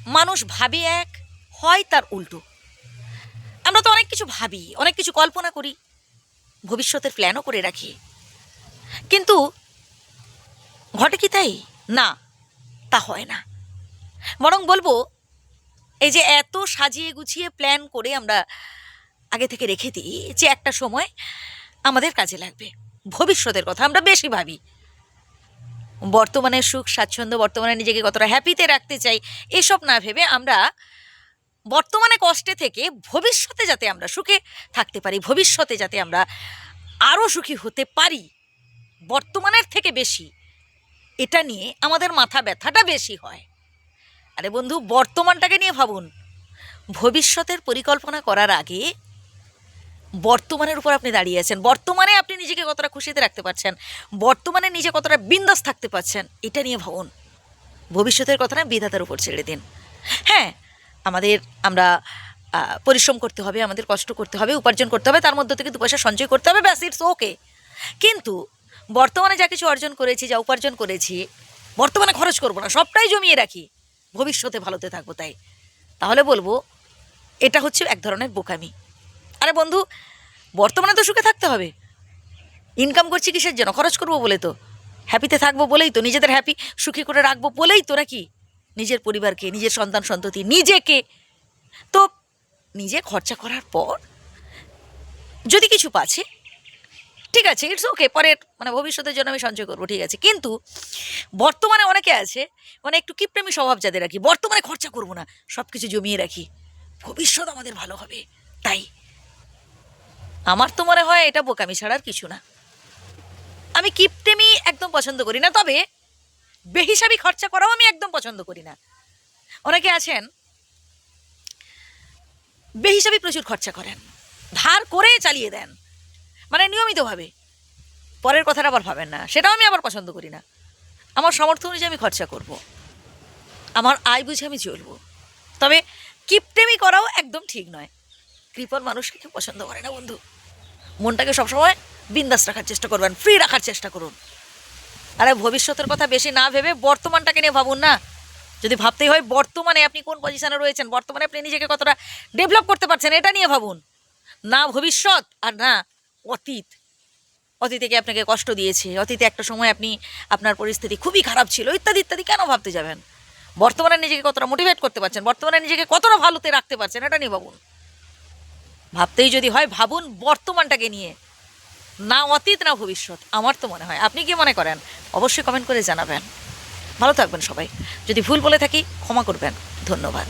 মানুষ ভাবে এক, হয় তার উল্টো। আমরা তো অনেক কিছু ভাবি, অনেক কিছু কল্পনা করি, ভবিষ্যতের প্ল্যানও করে রাখি, কিন্তু ঘটে কি তাই? না, তা হয় না। বরং বলবো, এই যে এত সাজিয়ে গুছিয়ে প্ল্যান করে আমরা আগে থেকে রেখে দিই যে একটা সময় আমাদের কাজে লাগবে, ভবিষ্যতের কথা আমরা বেশি ভাবি। বর্তমানের সুখ স্বাচ্ছন্দ্য, বর্তমানে নিজেকে কতটা হ্যাপিতে রাখতে চাই, এসব না ভেবে আমরা বর্তমানে কষ্টে থেকে ভবিষ্যতে যাতে আমরা সুখে থাকতে পারি, ভবিষ্যতে যাতে আমরা আরও সুখী হতে পারি বর্তমানের থেকে বেশি, এটা নিয়ে আমাদের মাথা ব্যথাটা বেশি হয়। আরে বন্ধু, বর্তমানটাকে নিয়ে ভাবুন। ভবিষ্যতের পরিকল্পনা করার আগে বর্তমানের উপর আপনি দাঁড়িয়ে আছেন, বর্তমানে আপনি নিজেকে কতটা খুশিতে রাখতে পারছেন, বর্তমানে নিজে কতটা বিন্দাস থাকতে পারছেন, এটা নিয়ে ভাবুন। ভবিষ্যতের কথাটা বিধাতার উপর ছেড়ে দিন। হ্যাঁ, আমরা পরিশ্রম করতে হবে, আমাদের কষ্ট করতে হবে, উপার্জন করতে হবে, তার মধ্যে থেকে 2 পয়সা সঞ্চয় করতে হবে, ব্যাস, ইটস ওকে। কিন্তু বর্তমানে যা কিছু অর্জন করেছি, যা উপার্জন করেছি, বর্তমানে খরচ করবো না, সবটাই জমিয়ে রাখি, ভবিষ্যতে ভালোতে থাকবো। তাহলে বলবো এটা হচ্ছে এক ধরনের বোকামি। আরে বন্ধু, বর্তমানে তো সুখে থাকতে হবে। ইনকাম করছি কিসের জন্য? খরচ করবো বলে তো, হ্যাপিতে থাকবো বলেই তো, নিজেদের হ্যাপি সুখী করে রাখবো বলেই তো, নাকি? নিজের পরিবারকে, নিজের সন্তান সন্ততি, নিজেকে। তো নিজে খরচা করার পর যদি কিছু পাচ্ছে, ঠিক আছে, ইটস ওকে, পরের ভবিষ্যতের জন্য আমি সঞ্চয় করবো, ঠিক আছে। কিন্তু বর্তমানে অনেকে আছে, একটু কিপ্রেমী স্বভাব যাদের রাখি, বর্তমানে খরচা করবো না, সব কিছু জমিয়ে রাখি, ভবিষ্যৎ আমাদের ভালো হবে। তাই আমার তো মনে হয় এটা বোকামি ছাড়ার কিছু না। আমি কিপ্টেমি একদম পছন্দ করি না, তবে বেহিসাবি খরচা করাও আমি একদম পছন্দ করি না। অনেকে আছেন বেহিসাবি প্রচুর খরচা করেন, ধার করে চালিয়ে দেন, নিয়মিতভাবে, পরের কথাটা আবার ভাবেন না, সেটাও আমি আবার পছন্দ করি না। আমার সামর্থ্য অনুযায়ী আমি খরচা করব, আমার আয় বুঝে আমি চলবো। তবে কিপটেমি করাও একদম ঠিক নয়। কৃপণ মানুষকে কেউ পছন্দ করে না বন্ধু। মনটাকে সবসময় বিন্দাস রাখার চেষ্টা করবেন, ফ্রি রাখার চেষ্টা করুন। আরে ভবিষ্যতের কথা বেশি না ভেবে বর্তমানটাকে নিয়ে ভাবুন না। যদি ভাবতেই হয় বর্তমানে আপনি কোন পজিশনে রয়েছেন, বর্তমানে আপনি নিজেকে কতটা ডেভেলপ করতে পারছেন, এটা নিয়ে ভাবুন, না ভবিষ্যৎ আর না অতীত। অতীতে কি আপনাকে কষ্ট দিয়েছে, অতীতে একটা সময় আপনার পরিস্থিতি খুবই খারাপ ছিল, ইত্যাদি ইত্যাদি, কেন ভাবতে যাবেন? বর্তমানে নিজেকে কতটা মোটিভেট করতে পারছেন, বর্তমানে নিজেকে কতটা ভালোতে রাখতে পারছেন, এটা নিয়ে ভাবুন। ভাবতেই যদি হয় ভাবুন বর্তমানটাকে নিয়ে, না অতীত না ভবিষ্যৎ। আমার তো মনে হয়। আপনি কি মনে করেন? অবশ্যই কমেন্ট করে জানাবেন। ভালো থাকবেন সবাই। যদি ভুল বলে থাকি ক্ষমা করবেন। ধন্যবাদ।